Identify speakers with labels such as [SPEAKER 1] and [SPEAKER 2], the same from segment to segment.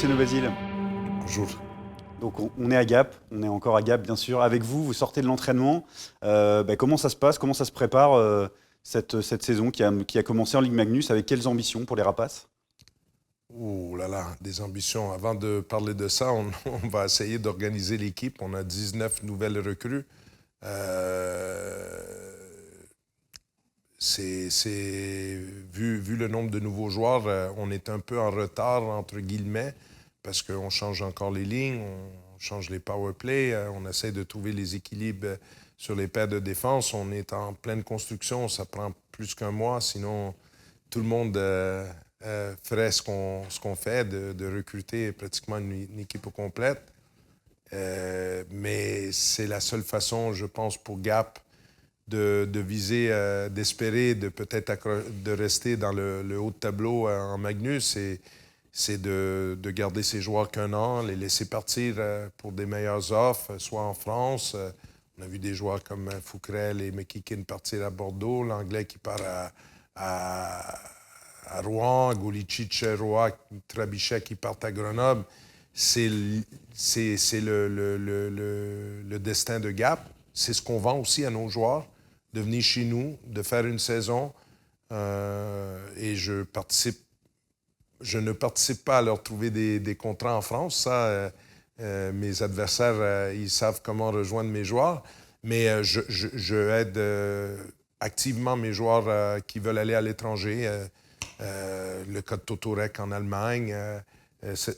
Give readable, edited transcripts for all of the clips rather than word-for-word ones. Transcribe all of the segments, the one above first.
[SPEAKER 1] Luciano Basile.
[SPEAKER 2] Bonjour.
[SPEAKER 1] Donc on est à Gap, on est encore à Gap bien sûr. Avec vous, vous sortez de l'entraînement. Comment ça se passe? Comment ça se prépare cette saison qui a commencé en Ligue Magnus? Avec quelles ambitions pour les Rapaces?
[SPEAKER 2] Ouh là là, des ambitions. Avant de parler de ça, on va essayer d'organiser l'équipe. On a 19 nouvelles recrues. Vu le nombre de nouveaux joueurs, on est un peu en retard, entre guillemets, parce qu'on change encore les lignes, on change les power play, on essaie de trouver les équilibres sur les paires de défense. On est en pleine construction, ça prend plus qu'un mois, sinon tout le monde ferait ce qu'on fait, de recruter pratiquement une équipe au complète. Mais c'est la seule façon, je pense, pour Gap de viser, d'espérer, de peut-être de rester dans le haut de tableau en Magnus. C'est de garder ces joueurs qu'un an, les laisser partir pour des meilleures offres, soit en France. On a vu des joueurs comme Fouquerel et McKicken partir à Bordeaux, l'Anglais qui part à Rouen, Golicic, Roy, Trabichet qui partent à Grenoble. C'est le destin de Gap. C'est ce qu'on vend aussi à nos joueurs, de venir chez nous, de faire une saison. Et je ne participe pas à leur trouver des contrats en France. Ça, mes adversaires, ils savent comment rejoindre mes joueurs. Mais je aide activement mes joueurs qui veulent aller à l'étranger. Le cas de Totorek en Allemagne.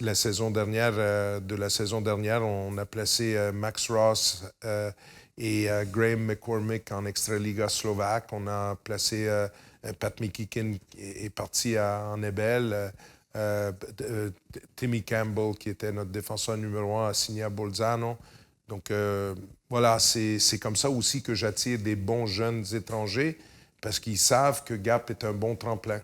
[SPEAKER 2] La saison dernière, on a placé Max Ross et Graham McCormick en Extraliga slovaque. On a placé Pat McKicken est parti en Ebel. Timmy Campbell, qui était notre défenseur numéro 1, a signé à Bolzano. Donc voilà, c'est comme ça aussi que j'attire des bons jeunes étrangers parce qu'ils savent que Gap est un bon tremplin.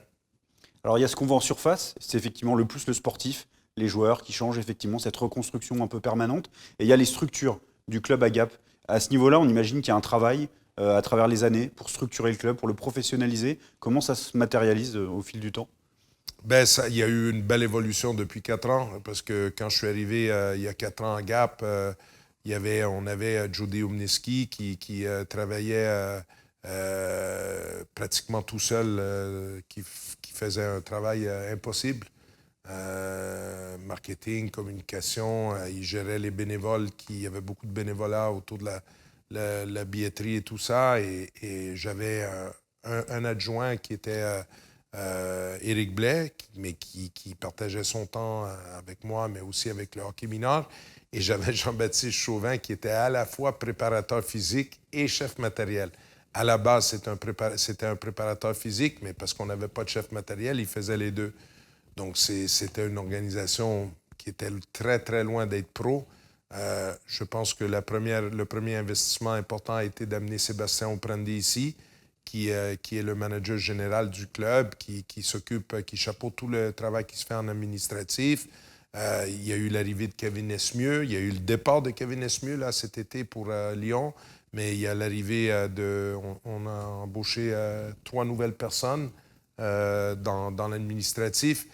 [SPEAKER 1] Alors il y a ce qu'on voit en surface, c'est effectivement le plus le sportif, les joueurs qui changent effectivement cette reconstruction un peu permanente. Et il y a les structures du club à Gap. À ce niveau-là, on imagine qu'il y a un travail à travers les années pour structurer le club, pour le professionnaliser. Comment ça se matérialise au fil du temps?
[SPEAKER 2] Ben, il y a eu une belle évolution depuis 4 ans, parce que quand je suis arrivé il y a 4 ans à Gap, on avait Jody Umniski qui travaillait pratiquement tout seul, qui faisait un travail impossible. Marketing, communication, il gérait les bénévoles, il y avait beaucoup de bénévolat autour de la billetterie et tout ça. Et j'avais un adjoint qui était Éric Blais, mais qui partageait son temps avec moi, mais aussi avec le hockey mineur. Et j'avais Jean-Baptiste Chauvin, qui était à la fois préparateur physique et chef matériel. À la base, c'était un préparateur physique, mais parce qu'on n'avait pas de chef matériel, il faisait les deux. Donc, c'était une organisation qui était très, très loin d'être pro. Je pense que le premier investissement important a été d'amener Sébastien Oprandi ici, qui est le manager général du club, qui chapeaute tout le travail qui se fait en administratif. Il y a eu l'arrivée de Kevin Esmieux, il y a eu le départ de Kevin Esmieux là, cet été pour Lyon, mais il y a l'arrivée on a embauché 3 nouvelles personnes dans l'administratif.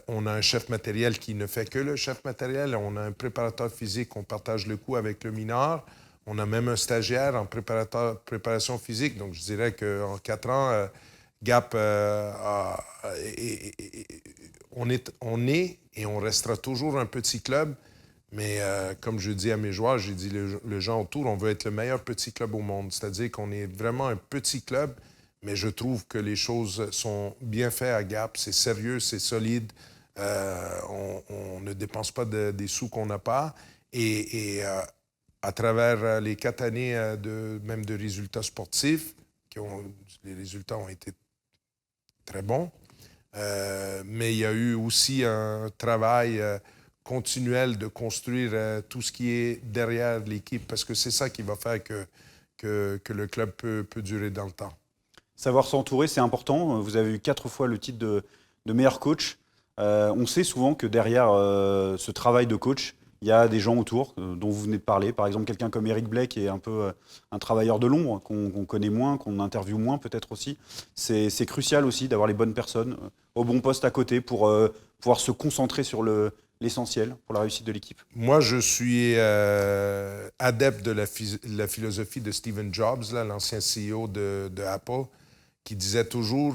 [SPEAKER 2] On a un chef matériel qui ne fait que le chef matériel. On a un préparateur physique, on partage le coût avec le mineur. On a même un stagiaire en préparation physique. Donc, je dirais qu'en 4 ans, Gap, on est et on restera toujours un petit club. Mais comme je dis à mes joueurs, j'ai dit le gens autour, on veut être le meilleur petit club au monde. C'est-à-dire qu'on est vraiment un petit club, mais je trouve que les choses sont bien faites à Gap. C'est sérieux, c'est solide. On ne dépense pas des sous qu'on n'a pas. Et à travers les 4 années même de résultats sportifs, les résultats ont été très bons, mais il y a eu aussi un travail continuel de construire tout ce qui est derrière l'équipe, parce que c'est ça qui va faire que le club peut durer dans le temps.
[SPEAKER 1] Savoir s'entourer, c'est important. Vous avez eu 4 fois le titre de meilleur coach. On sait souvent que derrière ce travail de coach, il y a des gens autour dont vous venez de parler. Par exemple, quelqu'un comme Éric Blais, qui est un peu un travailleur de l'ombre, qu'on connaît moins, qu'on interviewe moins peut-être aussi. C'est crucial aussi d'avoir les bonnes personnes au bon poste à côté pour pouvoir se concentrer sur l'essentiel pour la réussite de l'équipe?
[SPEAKER 2] Moi, je suis adepte de la philosophie de Steve Jobs, l'ancien CEO de Apple, qui disait toujours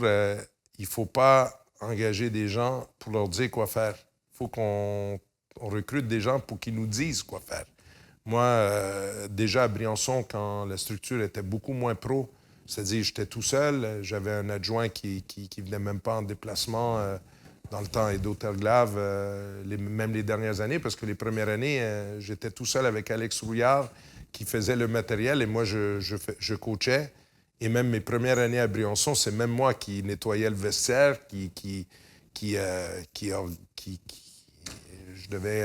[SPEAKER 2] il ne faut pas engager des gens pour leur dire quoi faire. Il faut qu'on recrute des gens pour qu'ils nous disent quoi faire. Moi, déjà à Briançon, quand la structure était beaucoup moins pro, c'est-à-dire j'étais tout seul, j'avais un adjoint qui venait même pas en déplacement dans le temps Edo Terglav, même les dernières années, parce que les premières années, j'étais tout seul avec Alex Rouillard qui faisait le matériel et moi, je coachais. Et même mes premières années à Briançon, c'est même moi qui nettoyais le vestiaire, je devais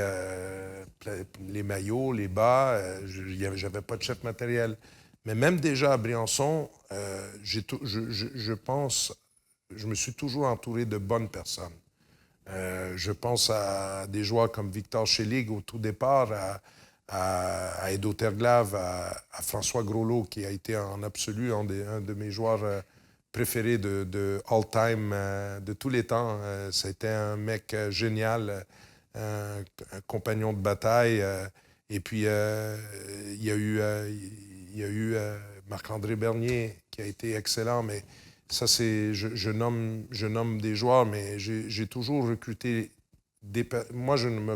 [SPEAKER 2] les maillots, les bas, j'avais pas de chef matériel. Mais même déjà à Briançon, je pense, je me suis toujours entouré de bonnes personnes. Je pense à des joueurs comme Victor Schilling au tout départ, à Edo Terglav, à François Groslot, qui a été en absolu un de mes joueurs préférés de all-time, de tous les temps. C'était un mec génial, un compagnon de bataille. Et puis, il y a eu Marc-André Bernier, qui a été excellent, mais ça, c'est, je nomme des joueurs, mais j'ai toujours recruté moi, je ne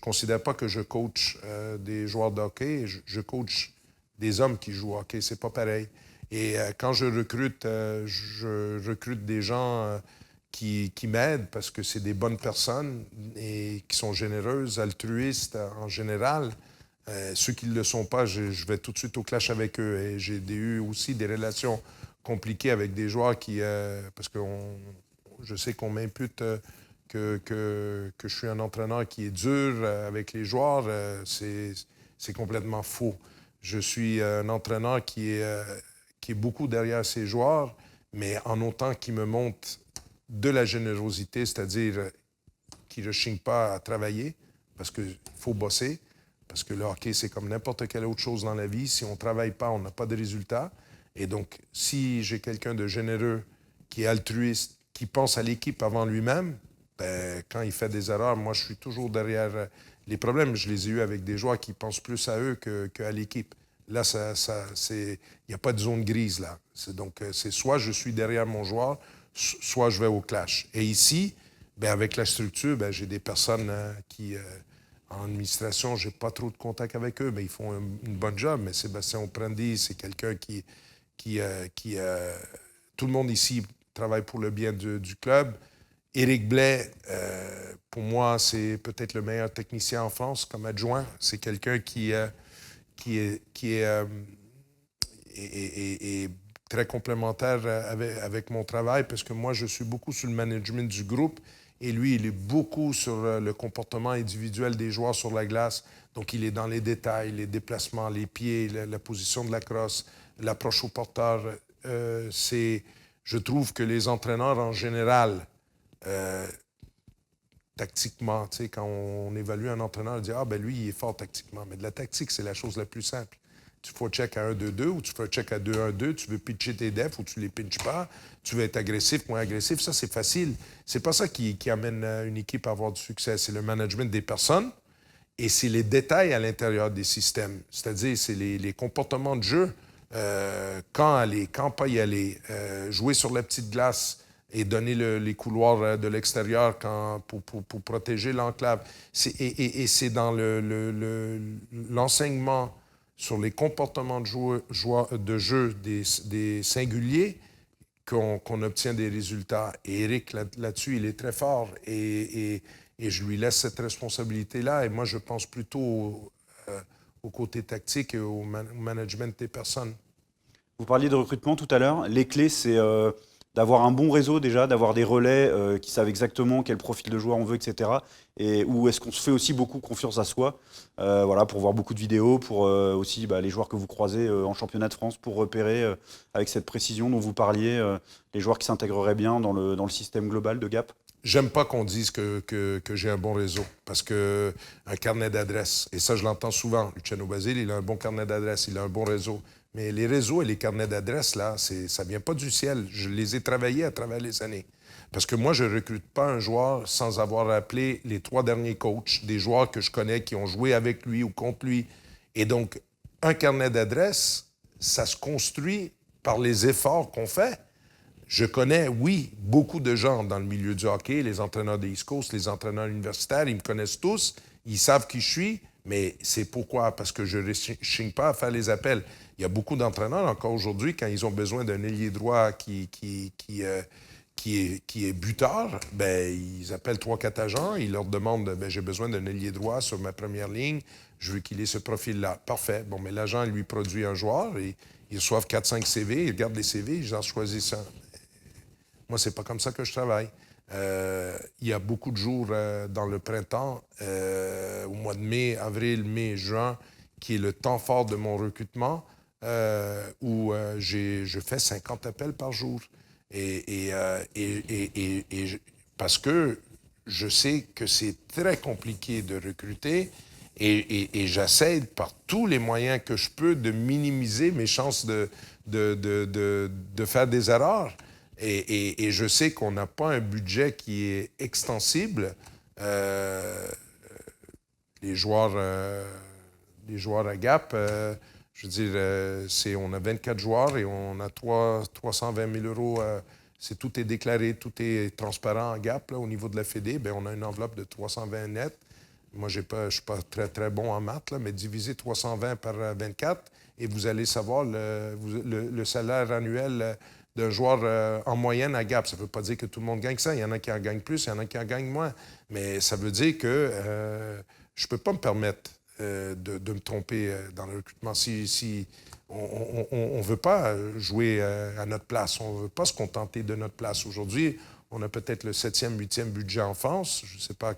[SPEAKER 2] considère pas que je coach des joueurs de hockey. Je coach des hommes qui jouent au hockey. C'est pas pareil. Et quand je recrute des gens qui m'aident parce que c'est des bonnes personnes et qui sont généreuses, altruistes en général. Ceux qui ne le sont pas, je vais tout de suite au clash avec eux. Et j'ai eu aussi des relations compliquées avec des joueurs parce que je sais qu'on m'impute que je suis un entraîneur qui est dur avec les joueurs. C'est complètement faux. Je suis un entraîneur qui est beaucoup derrière ses joueurs, mais en autant qu'il me montre de la générosité, c'est-à-dire qu'il ne rechigne pas à travailler, parce qu'il faut bosser, parce que le hockey, c'est comme n'importe quelle autre chose dans la vie. Si on ne travaille pas, on n'a pas de résultats. Et donc, si j'ai quelqu'un de généreux, qui est altruiste, qui pense à l'équipe avant lui-même, ben, quand il fait des erreurs, moi, je suis toujours derrière les problèmes. Je les ai eus avec des joueurs qui pensent plus à eux qu'à l'équipe. Là, il n'y a pas de zone grise, là. Donc, c'est soit je suis derrière mon joueur, soit je vais au clash. Et ici, ben, avec la structure, ben, j'ai des personnes qui... en administration, je n'ai pas trop de contact avec eux, mais ils font une bonne job. Mais Sébastien Oprandi, c'est quelqu'un qui tout le monde ici travaille pour le bien du club. Éric Blais, pour moi, c'est peut-être le meilleur technicien en France comme adjoint. C'est quelqu'un qui est très complémentaire avec mon travail parce que moi, je suis beaucoup sur le management du groupe et lui, il est beaucoup sur le comportement individuel des joueurs sur la glace. Donc, il est dans les détails, les déplacements, les pieds, la position de la crosse, l'approche au porteur. Je trouve que les entraîneurs, en général, tactiquement, tu sais, quand on évalue un entraîneur, on dit « Ah, ben lui, il est fort tactiquement. » Mais de la tactique, c'est la chose la plus simple. Tu fais un check à 1-2-2 ou tu fais un check à 2-1-2, tu veux pitcher tes defs ou tu les pitches pas, tu veux être agressif, moins agressif, ça, c'est facile. C'est pas ça qui amène une équipe à avoir du succès. C'est le management des personnes et c'est les détails à l'intérieur des systèmes. C'est-à-dire, c'est les comportements de jeu, quand aller, quand pas y aller, jouer sur la petite glace et donner les couloirs de l'extérieur pour protéger l'enclave. Et c'est dans l'enseignement sur les comportements de jeu des singuliers qu'on obtient des résultats. Et Éric, là-dessus, il est très fort. Et je lui laisse cette responsabilité-là. Et moi, je pense plutôt au côté tactique et au management des personnes.
[SPEAKER 1] Vous parliez de recrutement tout à l'heure. Les clés, c'est d'avoir un bon réseau déjà, d'avoir des relais qui savent exactement quel profil de joueur on veut, etc. Et où est-ce qu'on se fait aussi beaucoup confiance à soi, voilà, pour voir beaucoup de vidéos, pour aussi les joueurs que vous croisez en championnat de France, pour repérer avec cette précision dont vous parliez, les joueurs qui s'intégreraient bien dans le système global de Gap.
[SPEAKER 2] J'aime pas qu'on dise que j'ai un bon réseau, parce que un carnet d'adresses, et ça je l'entends souvent, Luciano Basile, il a un bon carnet d'adresses, il a un bon réseau, Mais les réseaux et les carnets d'adresses, là, ça ne vient pas du ciel. Je les ai travaillés à travers les années. Parce que moi, je ne recrute pas un joueur sans avoir appelé les 3 derniers coachs, des joueurs que je connais qui ont joué avec lui ou contre lui. Et donc, un carnet d'adresses, ça se construit par les efforts qu'on fait. Je connais, oui, beaucoup de gens dans le milieu du hockey, les entraîneurs des East Coast, les entraîneurs universitaires, ils me connaissent tous, ils savent qui je suis, mais c'est pourquoi? Parce que je ne rechigne pas à faire les appels. Il y a beaucoup d'entraîneurs encore aujourd'hui, quand ils ont besoin d'un ailier droit qui est buteur, ben, ils appellent 3-4 agents, ils leur demandent ben, j'ai besoin d'un ailier droit sur ma première ligne, je veux qu'il ait ce profil-là. Parfait. Bon, mais l'agent lui produit un joueur, et ils reçoivent 4-5 CV, ils regardent les CV, ils en choisissent un. Moi, c'est pas comme ça que je travaille. Il y a beaucoup de jours dans le printemps, au mois de mai, avril, mai, juin, qui est le temps fort de mon recrutement, où je fais 50 appels par jour. Parce que je sais que c'est très compliqué de recruter et j'essaie par tous les moyens que je peux de minimiser mes chances de faire des erreurs. Et je sais qu'on n'a pas un budget qui est extensible. Les joueurs à Gap, je veux dire, on a 24 joueurs et on a 320 000 euros. Tout est déclaré, tout est transparent à Gap là, au niveau de la Fédé. Bien, on a une enveloppe de 320 net. Moi, je ne suis pas très, très bon en maths, là, mais divisez 320 par 24 et vous allez savoir le salaire annuel d'un joueur en moyenne à Gap. Ça ne veut pas dire que tout le monde gagne ça. Il y en a qui en gagnent plus, il y en a qui en gagnent moins. Mais ça veut dire que je ne peux pas me permettre de me tromper dans le recrutement. Si on ne veut pas jouer à notre place, on ne veut pas se contenter de notre place. Aujourd'hui, on a peut-être le 7e, 8e budget en France. Je ne sais pas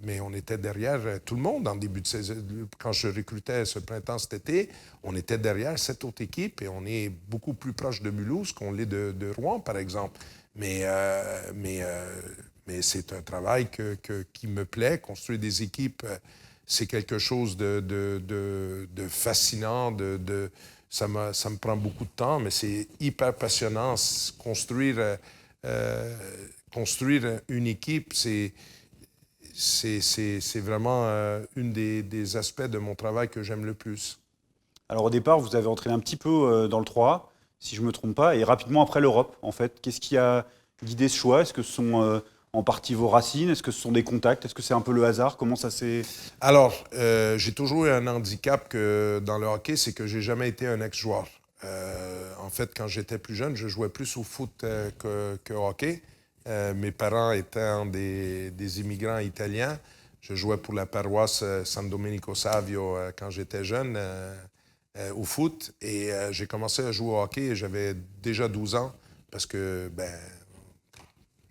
[SPEAKER 2] mais on était derrière tout le monde en début de saison. Quand je recrutais ce printemps, cet été, on était derrière 7 autres équipes et on est beaucoup plus proche de Mulhouse qu'on l'est de Rouen, par exemple. Mais c'est un travail qui me plaît. Construire des équipes, c'est quelque chose de fascinant. Ça me prend beaucoup de temps, mais c'est hyper passionnant. Construire une équipe, c'est vraiment une des aspects de mon travail que j'aime le plus.
[SPEAKER 1] Alors au départ, vous avez entraîné un petit peu dans le 3A, si je ne me trompe pas, et rapidement après l'Europe, en fait. Qu'est-ce qui a guidé ce choix? Est-ce que ce sont en partie vos racines? Est-ce que ce sont des contacts? Est-ce que c'est un peu le hasard? Comment ça s'est...
[SPEAKER 2] Alors, j'ai toujours eu un handicap dans le hockey, c'est que j'ai jamais été un ex-joueur. En fait, quand j'étais plus jeune, je jouais plus au foot que au hockey. Mes parents étant des immigrants italiens. Je jouais pour la paroisse San Domenico Savio quand j'étais jeune au foot. Et j'ai commencé à jouer au hockey et j'avais déjà 12 ans parce que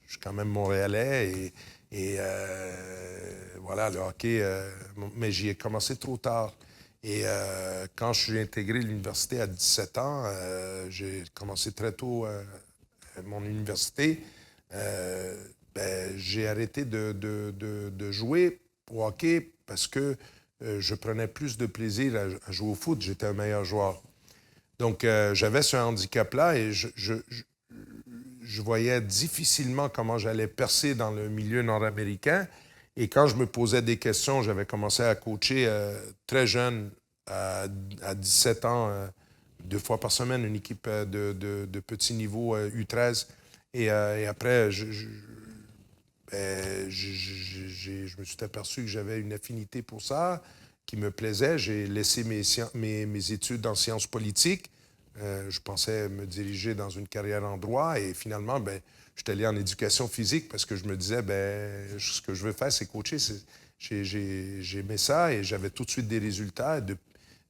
[SPEAKER 2] je suis quand même montréalais et voilà, le hockey. Mais j'y ai commencé trop tard. Et quand je suis intégré à l'université à 17 ans, j'ai commencé très tôt mon université. J'ai arrêté de jouer au hockey parce que je prenais plus de plaisir à jouer au foot. J'étais un meilleur joueur. Donc, j'avais ce handicap-là et je voyais difficilement comment j'allais percer dans le milieu nord-américain. Et quand je me posais des questions, j'avais commencé à coacher très jeune, à 17 ans, 2 fois par semaine, une équipe de petit niveau U13. Et après, je me suis aperçu que j'avais une affinité pour ça, qui me plaisait. J'ai laissé mes études en sciences politiques. Je pensais me diriger dans une carrière en droit et finalement, je suis allé en éducation physique parce que je me disais, ce que je veux faire, c'est coacher. J'aimais ça et j'avais tout de suite des résultats. De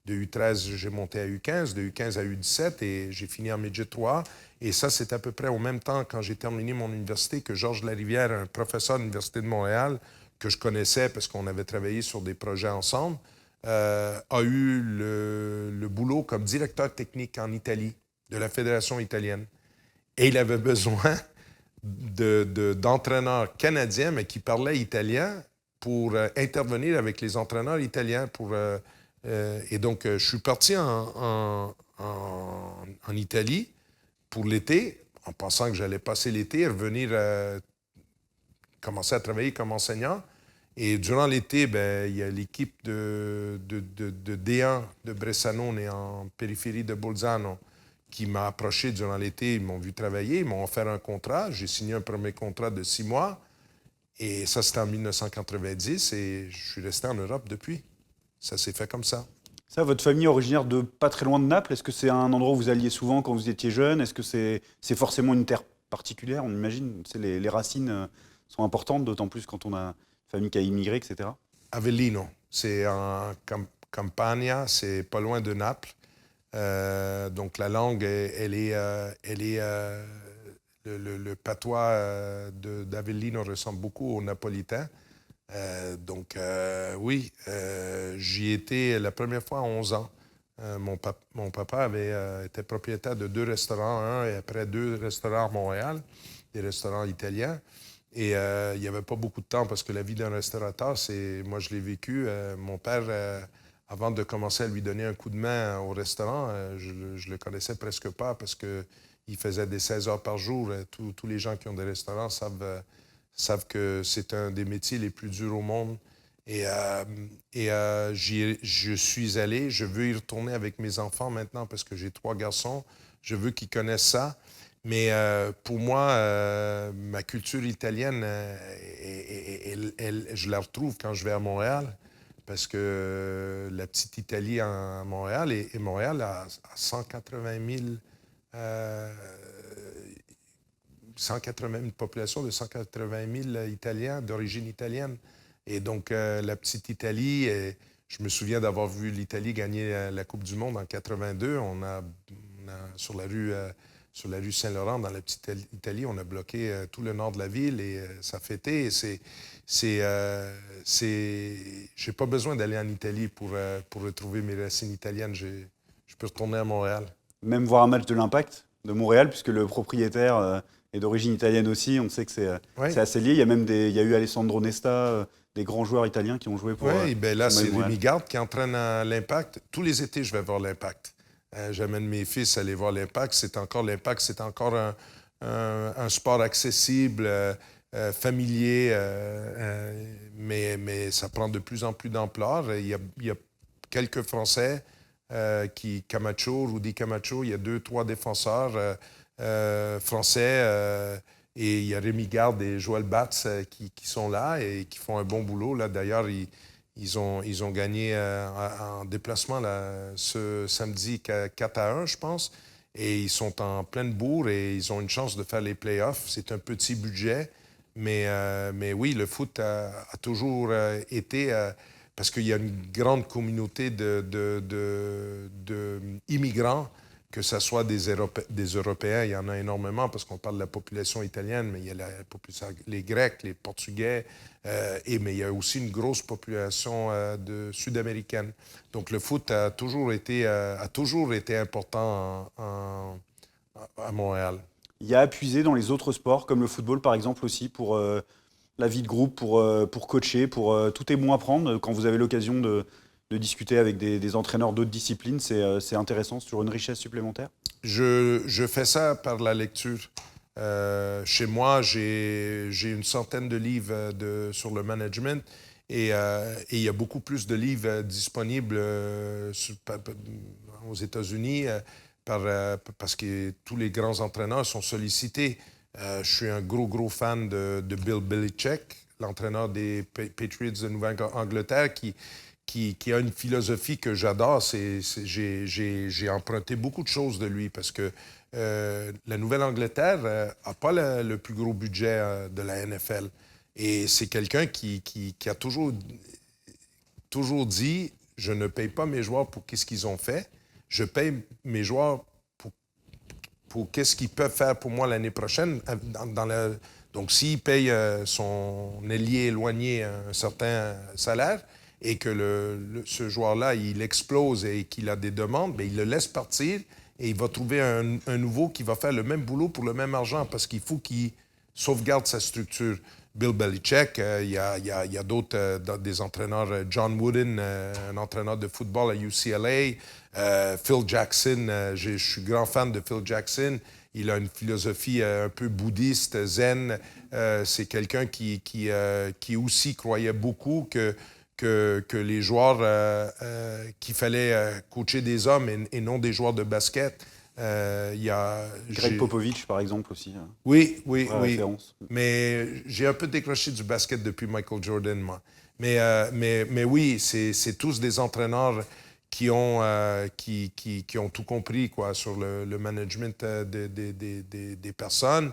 [SPEAKER 2] U13, j'ai monté à U15, de U15 à U17 et j'ai fini en midget 3. Et ça, c'est à peu près au même temps, quand j'ai terminé mon université, que Georges Larivière, un professeur de l'Université de Montréal, que je connaissais parce qu'on avait travaillé sur des projets ensemble, a eu le boulot comme directeur technique en Italie, de la Fédération italienne. Et il avait besoin d'entraîneurs canadiens, mais qui parlaient italien, pour intervenir avec les entraîneurs italiens, pour Et donc, je suis parti en Italie pour l'été, en pensant que j'allais passer l'été et revenir commencer à travailler comme enseignant. Et durant l'été, il y a l'équipe de D1 de Bressanone en périphérie de Bolzano qui m'a approché durant l'été. Ils m'ont vu travailler, ils m'ont offert un contrat. J'ai signé un premier contrat de 6 mois. Et ça, c'était en 1990 et je suis resté en Europe depuis. Ça s'est fait comme ça.
[SPEAKER 1] Ça, votre famille est originaire de pas très loin de Naples. Est-ce que c'est un endroit où vous alliez souvent quand vous étiez jeune? Est-ce que c'est forcément une terre particulière? On imagine, les racines sont importantes, d'autant plus quand on a une famille qui a immigré, etc.
[SPEAKER 2] Avellino, c'est en Campania, c'est pas loin de Naples. Donc la langue, le patois d'Avellino ressemble beaucoup au napolitain. Oui, j'y étais la première fois à 11 ans. Mon papa était propriétaire de 2 restaurants, un et après 2 restaurants à Montréal, des restaurants italiens. Et il n'y avait pas beaucoup de temps parce que la vie d'un restaurateur, moi je l'ai vécu. Mon père, avant de commencer à lui donner un coup de main au restaurant, je le connaissais presque pas parce qu'il faisait des 16 heures par jour. Tous les gens qui ont des restaurants savent que c'est un des métiers les plus durs au monde. Je suis allé, je veux y retourner avec mes enfants maintenant parce que j'ai 3 garçons. Je veux qu'ils connaissent ça. Mais pour moi, ma culture italienne, je la retrouve quand je vais à Montréal parce que la petite Italie à Montréal, et Montréal a une population de 180 000 Italiens d'origine italienne. Et donc, la petite Italie, je me souviens d'avoir vu l'Italie gagner la Coupe du Monde en 82. Sur la rue Saint-Laurent, dans la petite Italie, on a bloqué tout le nord de la ville et ça fêtait. J'ai pas besoin d'aller en Italie pour retrouver mes racines italiennes. Je peux retourner à Montréal.
[SPEAKER 1] Même voir un match de l'Impact de Montréal, puisque le propriétaire est d'origine italienne aussi. On sait que
[SPEAKER 2] Oui.
[SPEAKER 1] c'est assez lié. Il y a même il y a eu Alessandro Nesta, des grands joueurs italiens qui ont joué pour.
[SPEAKER 2] Oui, là,
[SPEAKER 1] pour
[SPEAKER 2] c'est
[SPEAKER 1] Montréal.
[SPEAKER 2] Rémi Garde qui entraîne l'Impact. Tous les étés, je vais voir l'Impact. J'amène mes fils à aller voir l'Impact. L'Impact, c'est encore un sport accessible, familier, mais ça prend de plus en plus d'ampleur. Il y a quelques Français, Camacho, Rudy Camacho, il y a 2-3 défenseurs français. Et il y a Rémi Garde et Joël Batz qui sont là et qui font un bon boulot. Là, d'ailleurs, ils ont gagné en déplacement là, ce samedi 4-1, je pense. Et ils sont en pleine bourre et ils ont une chance de faire les playoffs. C'est un petit budget, mais oui, le foot a toujours été... parce qu'il y a une grande communauté d'immigrants, que ce soit des Européens, il y en a énormément parce qu'on parle de la population italienne, mais il y a les Grecs, les Portugais, mais il y a aussi une grosse population sud-américaine. Donc le foot a toujours été important à Montréal.
[SPEAKER 1] Il y a à puiser dans les autres sports, comme le football par exemple aussi, pour la vie de groupe, pour coacher, tout est bon à prendre. Quand vous avez l'occasion de discuter avec des entraîneurs d'autres disciplines, c'est intéressant, c'est toujours une richesse supplémentaire.
[SPEAKER 2] Je fais ça par la lecture. Chez moi, j'ai une centaine de livres sur le management et il y a beaucoup plus de livres disponibles aux États-Unis parce que tous les grands entraîneurs sont sollicités. Je suis un gros fan de Bill Belichick, l'entraîneur des Patriots de Nouvelle-Angleterre, qui a une philosophie que j'adore. J'ai emprunté beaucoup de choses de lui parce que la Nouvelle-Angleterre n'a pas le plus gros budget de la NFL. Et c'est quelqu'un qui a toujours dit, je ne paye pas mes joueurs pour qu'est-ce qu'ils ont fait, je paye mes joueurs pour qu'est-ce qu'ils peuvent faire pour moi l'année prochaine. Donc, s'il paye son ailier éloigné un certain salaire, et que ce joueur-là, il explose et qu'il a des demandes, bien, il le laisse partir et il va trouver un nouveau qui va faire le même boulot pour le même argent parce qu'il faut qu'il sauvegarde sa structure. Bill Belichick, il y a d'autres, des entraîneurs, John Wooden, un entraîneur de football à UCLA, Phil Jackson, je suis grand fan de Phil Jackson. Il a une philosophie un peu bouddhiste, zen. C'est quelqu'un qui aussi croyait beaucoup que les joueurs, qu'il fallait coacher des hommes et non des joueurs de basket.
[SPEAKER 1] Greg Popovich, par exemple, aussi.
[SPEAKER 2] Oui.
[SPEAKER 1] Référence.
[SPEAKER 2] Mais j'ai un peu décroché du basket depuis Michael Jordan, moi. Mais oui, c'est tous des entraîneurs qui ont tout compris quoi, sur le management des personnes.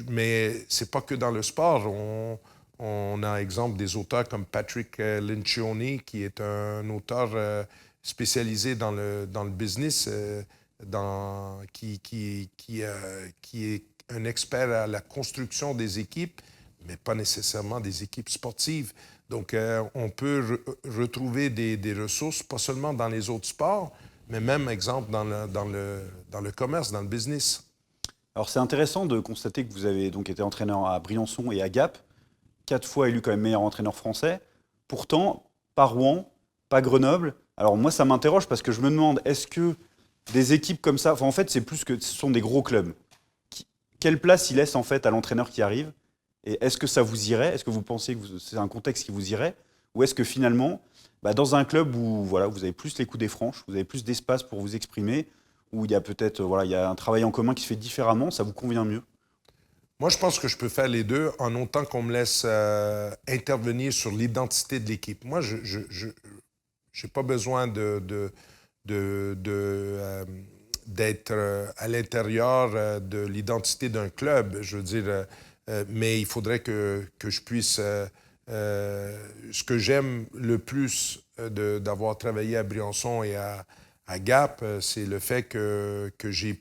[SPEAKER 2] Mais c'est pas que dans le sport. On a exemple des auteurs comme Patrick Lencioni, qui est un auteur spécialisé dans le business, qui est un expert à la construction des équipes, mais pas nécessairement des équipes sportives. Donc, on peut retrouver des ressources, pas seulement dans les autres sports, mais même, exemple, dans le commerce, dans le business.
[SPEAKER 1] Alors c'est intéressant de constater que vous avez donc été entraîneur à Briançon et à Gap, 4 fois élu quand même meilleur entraîneur français. Pourtant, pas Rouen, pas Grenoble. Alors moi, ça m'interroge parce que je me demande, est-ce que des équipes comme ça, enfin en fait, c'est plus que ce sont des gros clubs. Quelle place il laisse en fait à l'entraîneur qui arrive? Et est-ce que ça vous irait? Est-ce que vous pensez que c'est un contexte qui vous irait? Ou est-ce que finalement, dans un club où voilà, vous avez plus les coups des franches, vous avez plus d'espace pour vous exprimer, où il y a peut-être il y a un travail en commun qui se fait différemment, ça vous convient mieux?
[SPEAKER 2] Moi, je pense que je peux faire les deux en autant qu'on me laisse intervenir sur l'identité de l'équipe. Moi, je n'ai pas besoin d'être à l'intérieur de l'identité d'un club. Je veux dire, mais il faudrait que je puisse... ce que j'aime le plus d'avoir travaillé à Briançon et à Gap, c'est le fait que j'ai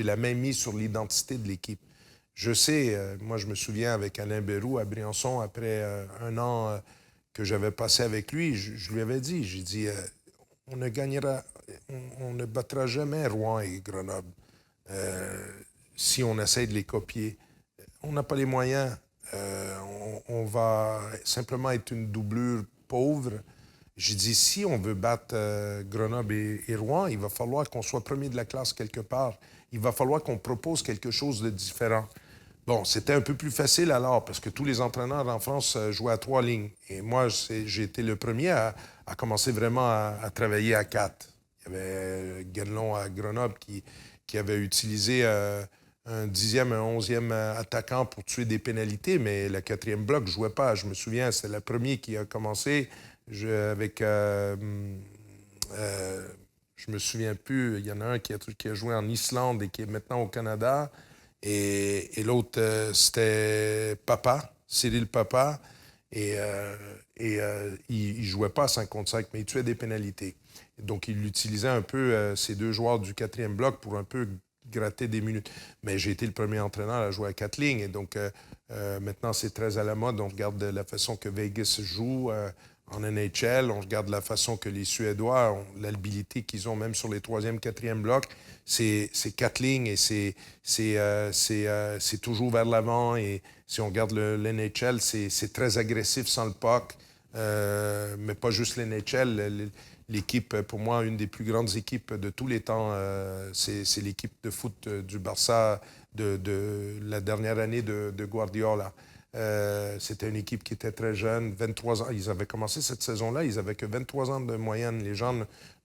[SPEAKER 2] la main mise sur l'identité de l'équipe. Je sais, moi je me souviens avec Alain Bérou à Briançon, après un an que j'avais passé avec lui, je lui avais dit, j'ai dit, on ne gagnera, on ne battra jamais Rouen et Grenoble si on essaie de les copier. On n'a pas les moyens. On va simplement être une doublure pauvre. J'ai dit, si on veut battre Grenoble et Rouen, il va falloir qu'on soit premier de la classe quelque part. Il va falloir qu'on propose quelque chose de différent. Bon, c'était un peu plus facile alors, parce que tous les entraîneurs en France jouaient à 3 lignes. Et moi, j'ai été le premier à commencer vraiment à travailler à 4. Il y avait Guénelon à Grenoble qui avait utilisé un 10e, un 11e attaquant pour tuer des pénalités, mais le 4e bloc ne jouait pas. Je me souviens, c'est le premier qui a commencé avec... je me souviens plus, il y en a un qui a joué en Islande et qui est maintenant au Canada. Et l'autre, c'était Papa, Cyril Papa. Et il ne jouait pas à 5 contre 5, mais il tuait des pénalités. Donc, il utilisait un peu ces deux joueurs du 4e bloc pour un peu gratter des minutes. Mais j'ai été le premier entraîneur à jouer à 4 lignes. Et donc, maintenant, c'est très à la mode. On regarde la façon que Vegas joue en NHL. On regarde la façon que les Suédois ont, l'habilité qu'ils ont même sur les 3e, 4e blocs. C'est 4 lignes et c'est toujours vers l'avant. Et si on regarde l'NHL, c'est très agressif sans le puck. Mais pas juste l'NHL. L'équipe, pour moi, une des plus grandes équipes de tous les temps, c'est l'équipe de foot du Barça de la dernière année de Guardiola. C'était une équipe qui était très jeune, 23 ans. Ils avaient commencé cette saison-là, ils n'avaient que 23 ans de moyenne. Les gens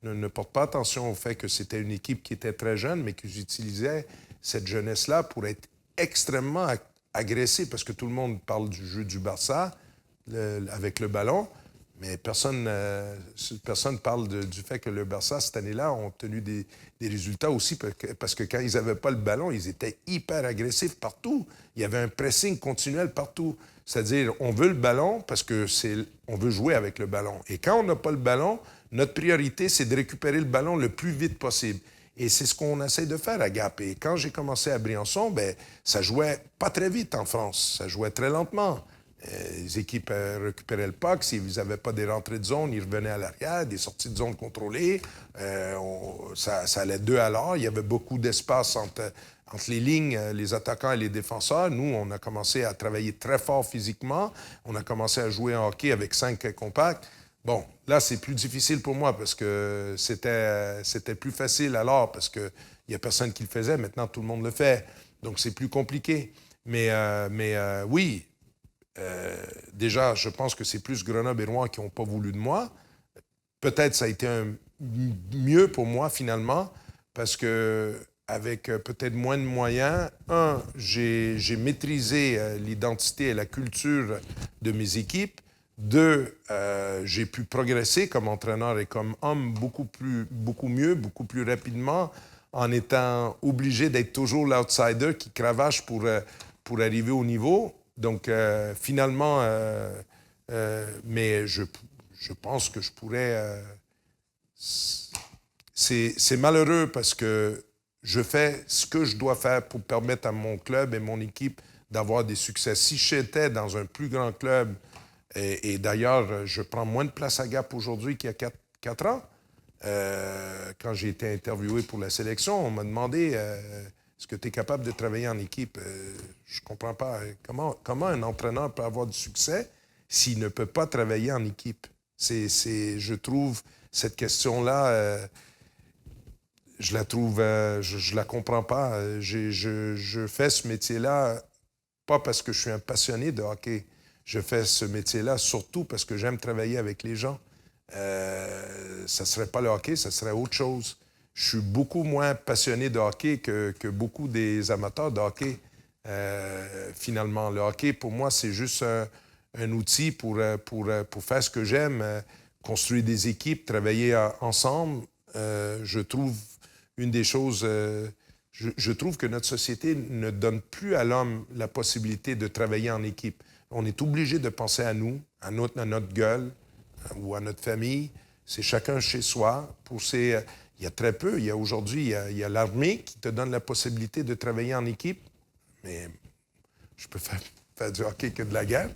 [SPEAKER 2] ne portent pas attention au fait que c'était une équipe qui était très jeune, mais qu'ils utilisaient cette jeunesse-là pour être extrêmement agressifs, parce que tout le monde parle du jeu du Barça avec le ballon, mais personne parle du fait que le Barça, cette année-là, ont obtenu des résultats aussi parce que quand ils n'avaient pas le ballon, ils étaient hyper agressifs partout. Il y avait un pressing continuel partout. C'est-à-dire, on veut le ballon parce on veut jouer avec le ballon. Et quand on n'a pas le ballon, notre priorité, c'est de récupérer le ballon le plus vite possible. Et c'est ce qu'on essaie de faire à Gap. Et quand j'ai commencé à Briançon, ça jouait pas très vite en France. Ça jouait très lentement. Les équipes récupéraient le puck. S'ils n'avaient pas des rentrées de zone, ils revenaient à l'arrière, des sorties de zone contrôlées. Ça allait 2 à l'heure. Il y avait beaucoup d'espace entre les lignes, les attaquants et les défenseurs. Nous, on a commencé à travailler très fort physiquement. On a commencé à jouer en hockey avec 5 compacts. Bon, là, c'est plus difficile pour moi parce que c'était plus facile alors parce qu'il n'y a personne qui le faisait. Maintenant, tout le monde le fait. Donc, c'est plus compliqué. Mais oui, déjà, je pense que c'est plus Grenoble et Rouen qui n'ont pas voulu de moi. Peut-être ça a été mieux pour moi, finalement, parce que avec peut-être moins de moyens, j'ai maîtrisé l'identité et la culture de mes équipes. 2, j'ai pu progresser comme entraîneur et comme homme beaucoup mieux, beaucoup plus rapidement, en étant obligé d'être toujours l'outsider qui cravache pour arriver au niveau. Donc, finalement, mais je pense que je pourrais... c'est malheureux parce que je fais ce que je dois faire pour permettre à mon club et mon équipe d'avoir des succès. Si j'étais dans un plus grand club, et d'ailleurs, je prends moins de place à Gap aujourd'hui qu'il y a 4 ans, quand j'ai été interviewé pour la sélection, on m'a demandé est-ce que tu es capable de travailler en équipe? Je ne comprends pas. Comment un entraîneur peut avoir du succès s'il ne peut pas travailler en équipe? Je trouve cette question-là, je la trouve, je la comprends pas. Je fais ce métier-là pas parce que je suis un passionné de hockey. Je fais ce métier-là surtout parce que j'aime travailler avec les gens. Ça ne serait pas le hockey, ça serait autre chose. Je suis beaucoup moins passionné de hockey que beaucoup des amateurs de hockey. Finalement, le hockey, pour moi, c'est juste un outil pour faire ce que j'aime, construire des équipes, travailler ensemble. Je trouve une des choses... je trouve que notre société ne donne plus à l'homme la possibilité de travailler en équipe. On est obligé de penser à nous, à notre gueule ou à notre famille. C'est chacun chez soi. Il y a très peu. Aujourd'hui, il y a l'armée qui te donne la possibilité de travailler en équipe. Mais je peux faire du hockey que de la guerre.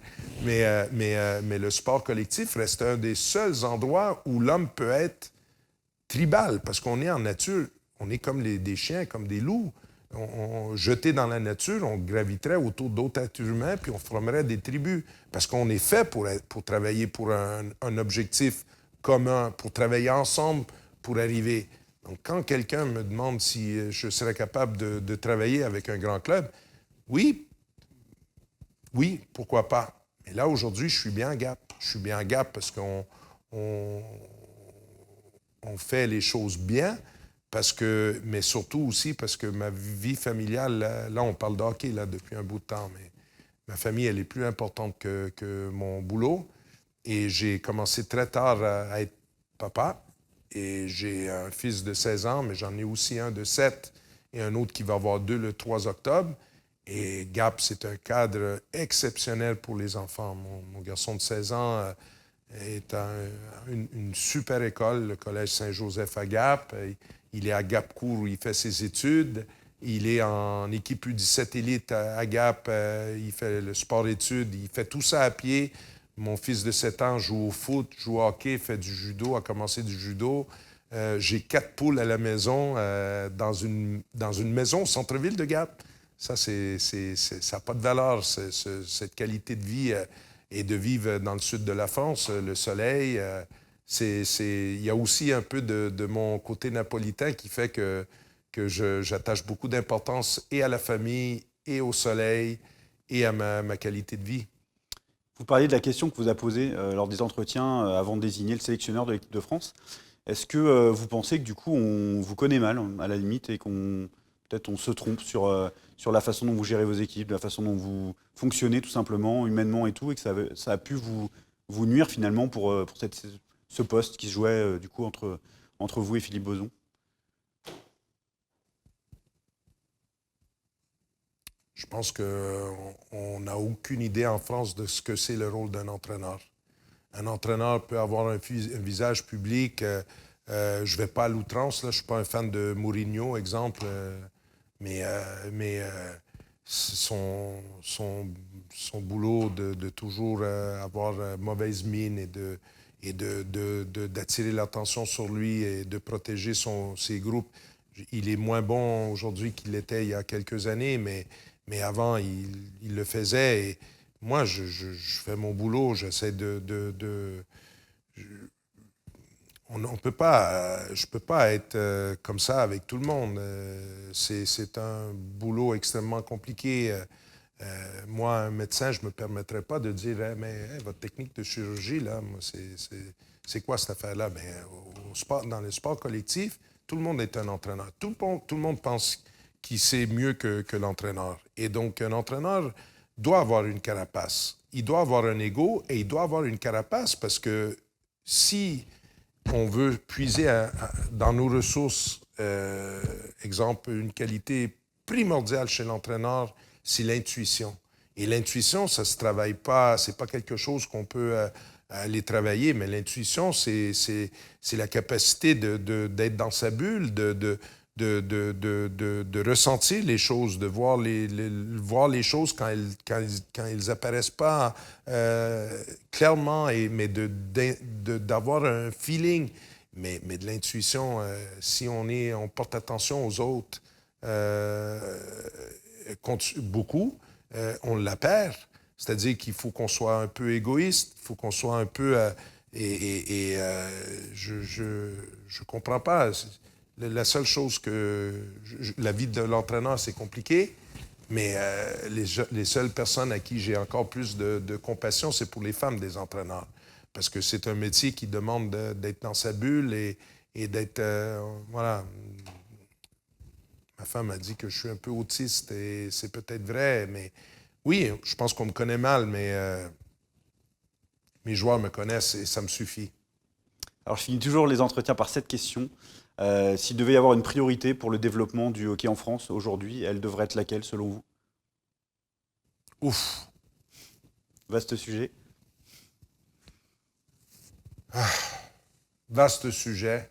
[SPEAKER 2] Mais le sport collectif reste un des seuls endroits où l'homme peut être tribal, parce qu'on est en nature. On est comme des chiens, comme des loups. Jetés dans la nature, on graviterait autour d'autres êtres humains, puis on formerait des tribus. Parce qu'on est fait pour travailler pour un objectif commun, pour travailler ensemble pour arriver. Donc, quand quelqu'un me demande si je serais capable de travailler avec un grand club, oui, pourquoi pas. Mais là, aujourd'hui, je suis bien à Gap. Je suis bien à Gap parce qu'on fait les choses bien, mais surtout aussi parce que ma vie familiale, là on parle de hockey là, depuis un bout de temps, mais ma famille, elle est plus importante que mon boulot. Et j'ai commencé très tard à être papa. Et j'ai un fils de 16 ans, mais j'en ai aussi un de 7 et un autre qui va avoir 2 le 3 octobre. Et Gap, c'est un cadre exceptionnel pour les enfants. Mon garçon de 16 ans est à une super école, le Collège Saint-Joseph à Gap. Il est à Gap-Court où il fait ses études. Il est en équipe U17 élite à Gap. Il fait le sport-études. Il fait tout ça à pied. Mon fils de 7 ans joue au foot, joue au hockey, fait du judo, a commencé du judo. J'ai 4 poules à la maison, dans une maison au centre-ville de Gap. Ça, ça n'a pas de valeur, cette qualité de vie et de vivre dans le sud de la France, le soleil. Il y a aussi un peu de mon côté napolitain qui fait que j'attache beaucoup d'importance et à la famille, et au soleil, et à ma qualité de vie.
[SPEAKER 1] Vous parliez de la question que vous a posée lors des entretiens avant de désigner le sélectionneur de l'équipe de France. Est-ce que vous pensez que du coup on vous connaît mal, à la limite, et peut-être on se trompe sur la façon dont vous gérez vos équipes, la façon dont vous fonctionnez tout simplement, humainement et tout, et que ça a pu vous nuire finalement pour ce poste qui se jouait du coup entre vous et Philippe Boson?
[SPEAKER 2] Je pense qu'on n'a aucune idée en France de ce que c'est le rôle d'un entraîneur. Un entraîneur peut avoir un visage public. Je ne vais pas à l'outrance, là. Je ne suis pas un fan de Mourinho, exemple. Mais son boulot de toujours avoir mauvaise mine et d'attirer l'attention sur lui et de protéger ses groupes. Il est moins bon aujourd'hui qu'il l'était il y a quelques années, mais avant, il le faisait. Et moi, je fais mon boulot, j'essaie on peut pas, je peux pas être comme ça avec tout le monde. C'est un boulot extrêmement compliqué. Moi, un médecin, je me permettrais pas de dire hey, mais hey, votre technique de chirurgie, là, moi, c'est quoi cette affaire-là? Ben, dans le sport collectif, tout le monde est un entraîneur. Tout le monde pense qu'il sait mieux que l'entraîneur. Et donc, un entraîneur doit avoir une carapace. Il doit avoir un ego et il doit avoir une carapace parce que si on veut puiser dans nos ressources, exemple, une qualité primordiale chez l'entraîneur, c'est l'intuition. Et l'intuition, ça se travaille pas, c'est pas quelque chose qu'on peut aller travailler, mais l'intuition, c'est la capacité d'être dans sa bulle, de ressentir les choses, de voir voir les choses quand ils apparaissent pas clairement, mais d'avoir un feeling, mais de l'intuition. Si on porte attention aux autres beaucoup, on la perd. C'est-à-dire qu'il faut qu'on soit un peu égoïste, il faut qu'on soit un peu... je comprends pas. La seule chose la vie de l'entraîneur, c'est compliqué, mais les seules personnes à qui j'ai encore plus de compassion, c'est pour les femmes des entraîneurs. Parce que c'est un métier qui demande d'être dans sa bulle et d'être... voilà. Ma femme a dit que je suis un peu autiste et c'est peut-être vrai, mais oui, je pense qu'on me connaît mal, mais mes joueurs me connaissent et ça me suffit.
[SPEAKER 1] Alors, je finis toujours les entretiens par cette question. S'il devait y avoir une priorité pour le développement du hockey en France aujourd'hui, elle devrait être laquelle, selon vous?
[SPEAKER 2] Ouf!
[SPEAKER 1] Vaste sujet.
[SPEAKER 2] Vaste sujet.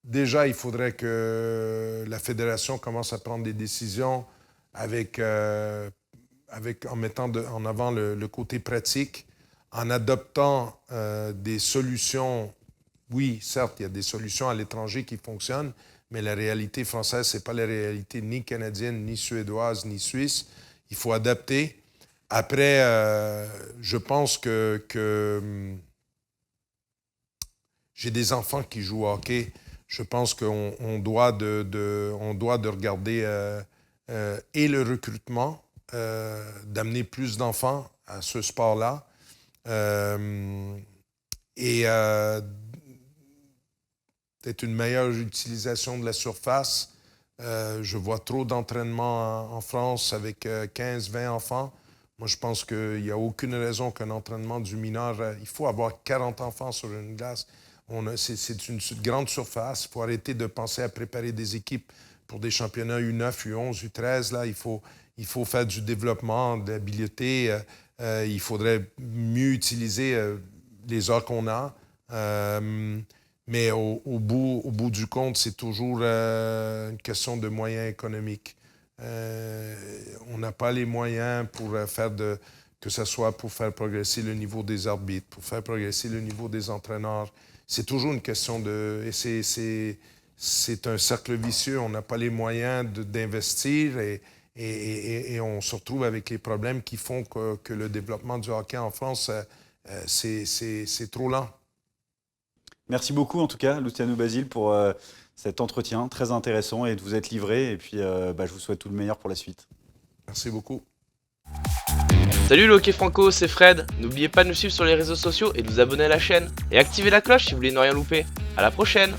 [SPEAKER 2] Déjà, il faudrait que la fédération commence à prendre des décisions en mettant en avant le côté pratique, en adoptant des solutions. Oui, certes, il y a des solutions à l'étranger qui fonctionnent, mais la réalité française, ce n'est pas la réalité ni canadienne, ni suédoise, ni suisse. Il faut adapter. Après, je pense que j'ai des enfants qui jouent au hockey. Je pense qu'on doit de regarder et le recrutement, d'amener plus d'enfants à ce sport-là, et peut-être une meilleure utilisation de la surface. Je vois trop d'entraînements en France avec 15-20 enfants. Moi, je pense qu'il n'y a aucune raison qu'un entraînement du mineur... il faut avoir 40 enfants sur une glace. C'est une grande surface. Il faut arrêter de penser à préparer des équipes pour des championnats U9, U11, U13. Là, il faut faire du développement, de l'habileté. Il faudrait mieux utiliser les heures qu'on a. Mais au bout du compte, c'est toujours une question de moyens économiques. On n'a pas les moyens pour que ce soit pour faire progresser le niveau des arbitres, pour faire progresser le niveau des entraîneurs. C'est toujours une question et c'est un cercle vicieux. On n'a pas les moyens d'investir et on se retrouve avec les problèmes qui font que le développement du hockey en France, c'est trop lent.
[SPEAKER 1] Merci beaucoup en tout cas, Luciano Basile, pour cet entretien très intéressant et de vous être livré. Et puis, je vous souhaite tout le meilleur pour la suite.
[SPEAKER 2] Merci beaucoup.
[SPEAKER 3] Salut le hockey franco, c'est Fred. N'oubliez pas de nous suivre sur les réseaux sociaux et de vous abonner à la chaîne. Et activez la cloche si vous voulez ne rien louper. À la prochaine!